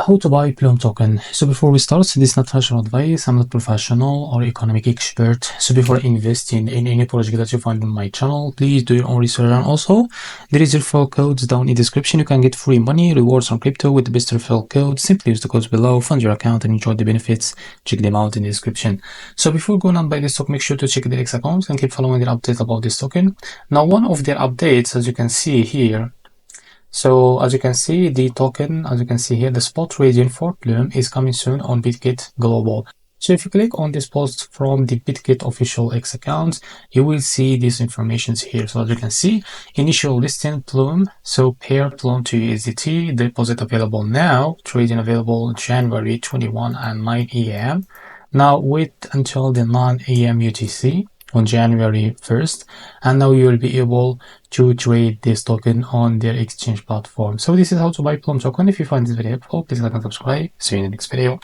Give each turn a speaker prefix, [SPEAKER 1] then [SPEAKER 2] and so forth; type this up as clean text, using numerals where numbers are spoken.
[SPEAKER 1] How to buy Plume token. So before we start, this is not financial advice. I'm not professional or economic expert. So before investing in any project that you find on my channel, please do your own research. And also, there is referral codes down in the description. You can get free money, rewards on crypto with the best referral code. Simply use the codes below, fund your account and enjoy the benefits. Check them out in the description. So before going on buy this token, make sure to check their X accounts and keep following their updates about this token. Now, one of their updates, as you can see here, so as you can see, the token, as you can see here, the spot trading for Plume is coming soon on BitGet Global. So if you click on this post from the BitGet official X account, you will see these informations here. So as you can see, initial listing Plume, so pair Plume to USDT, deposit available now, trading available January 21 at 9 a.m. Now wait until the 9 a.m. UTC on January 1st, and now you will be able to trade this token on their exchange platform. So this is how to buy Plume token. If you find this video helpful, please like and subscribe. See you in the next video.